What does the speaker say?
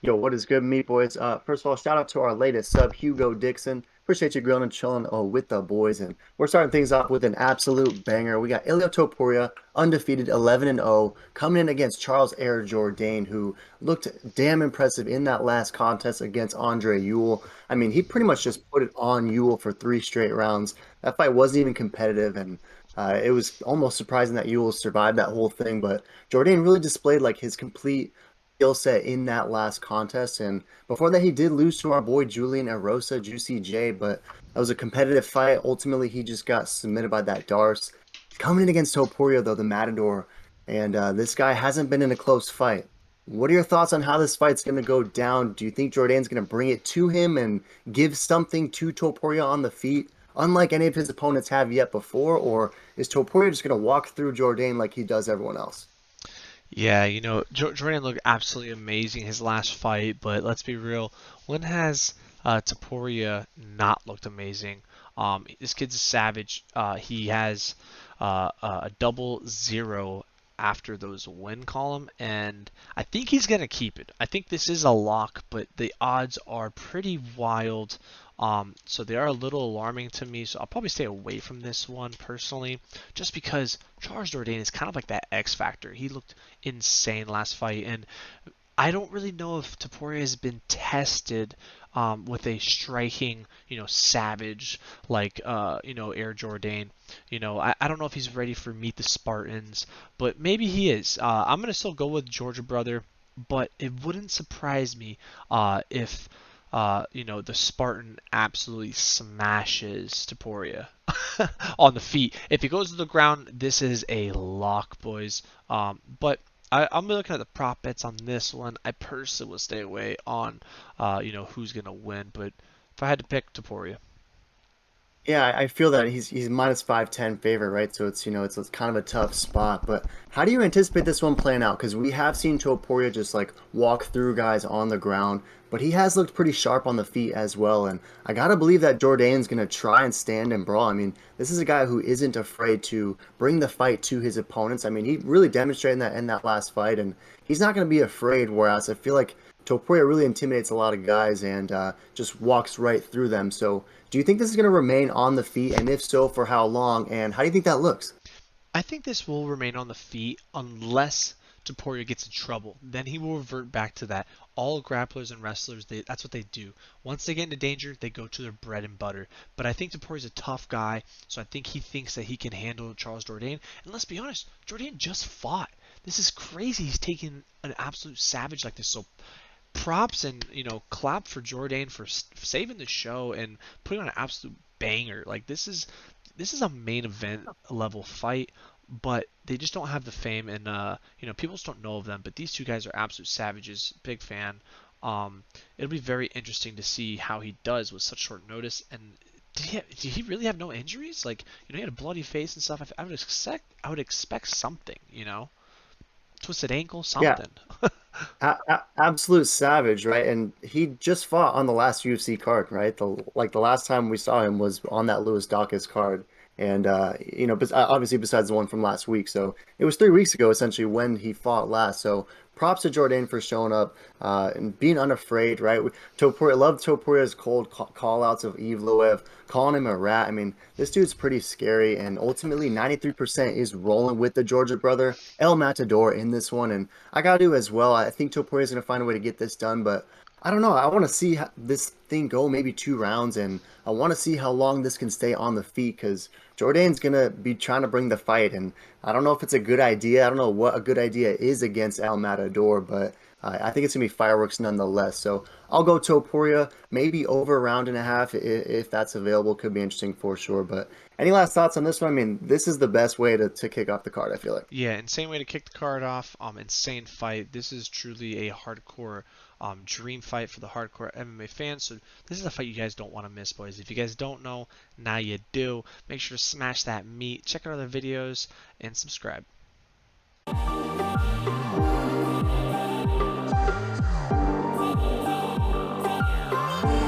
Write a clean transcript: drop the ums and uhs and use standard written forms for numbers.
Yo, what is good, meat boys? First of all, shout out to our latest sub, Hugo Dixon. Appreciate you grilling and chilling with the boys, and we're starting things off with an absolute banger. We got Ilia Topuria, undefeated, 11-0, coming in against Charles Jourdain, who looked damn impressive in that last contest against Andre Ewell. I mean, he pretty much just put it on Ewell for three straight rounds. That fight wasn't even competitive, and it was almost surprising that Ewell survived that whole thing. But Jourdain really displayed like his complete skill set in that last contest. And before that, he did lose to our boy Julian Erosa, Juicy J, but that was a competitive fight. Ultimately, he just got submitted by that Darce. Coming in against Topuria, though, the Matador, and this guy hasn't been in a close fight. What are your thoughts on how this fight's going to go down? Do you think Jordan's going to bring it to him and give something to Topuria on the feet, unlike any of his opponents have yet before? Or is Topuria just going to walk through Jourdain like he does everyone else? Yeah, Jordan looked absolutely amazing his last fight, but let's be real, when has Topuria not looked amazing? This kid's a savage. He has a double zero after those win column, and I think he's gonna keep it. I think this is a lock, but the odds are pretty wild. So they are a little alarming to me. So I'll probably stay away from this one personally, just because Charles Jourdain is kind of like that X factor. He looked insane last fight, and I don't really know if Topuria has been tested with a striking, savage like, Air Jourdain. I don't know if he's ready for Meet the Spartans, but maybe he is. I'm gonna still go with Georgia Brother, but it wouldn't surprise me if the Spartan absolutely smashes Topuria on the feet. If he goes to the ground, this is a lock, boys. But I'm looking at the prop bets on this one. I personally will stay away on, who's gonna win. But if I had to pick, Topuria. Yeah, I feel that he's minus 510 favorite, right? So it's kind of a tough spot. But how do you anticipate this one playing out? Because we have seen Topuria just like walk through guys on the ground, but he has looked pretty sharp on the feet as well. And I gotta believe that Jordan's gonna try and stand and brawl. I mean, this is a guy who isn't afraid to bring the fight to his opponents. I mean, he really demonstrated that in that last fight, and he's not gonna be afraid. Whereas I feel like Topuria really intimidates a lot of guys and just walks right through them. So, do you think this is going to remain on the feet? And if so, for how long? And how do you think that looks? I think this will remain on the feet unless Topuria gets in trouble. Then he will revert back to that. All grapplers and wrestlers, that's what they do. Once they get into danger, they go to their bread and butter. But I think Topuria's a tough guy, so I think he thinks that he can handle Charles Jourdain. And let's be honest, Jourdain just fought. This is crazy. He's taking an absolute savage like this. So props and clap for Jourdain for saving the show and putting on an absolute banger. Like this is a main event level fight, but they just don't have the fame and people just don't know of them. But these two guys are absolute savages. Big fan. It'll be very interesting to see how he does with such short notice. And did he really have no injuries? Like he had a bloody face and stuff. I would expect something. Twisted ankle, Yeah, something. absolute savage, right? And he just fought on the last UFC card, right? The last time we saw him was on that Lewis Dawkins card, and obviously besides the one from last week, so it was 3 weeks ago essentially when he fought last. So props to Jordan for showing up and being unafraid, right? Topuria, love Topuria's cold call outs of Yves Loev, calling him a rat. I mean, this dude's pretty scary, and ultimately 93% is rolling with the Georgia brother El Matador in this one, and I gotta do as well. I think Topuria is gonna find a way to get this done, but I don't know. I want to see this thing go maybe 2 rounds, and I want to see how long this can stay on the feet because Jordan's gonna be trying to bring the fight, and I don't know if it's a good idea. I don't know what a good idea is against El Matador, but I think it's gonna be fireworks nonetheless. So I'll go Topuria, maybe over a round and a half if that's available. Could be interesting for sure. But any last thoughts on this one? I mean, this is the best way to kick off the card, I feel like. Yeah, insane way to kick the card off. Insane fight. This is truly a hardcore dream fight for the hardcore MMA fans. So this is a fight you guys don't want to miss, boys. If you guys don't know, now you do. Make sure to smash that meat. Check out other videos and subscribe.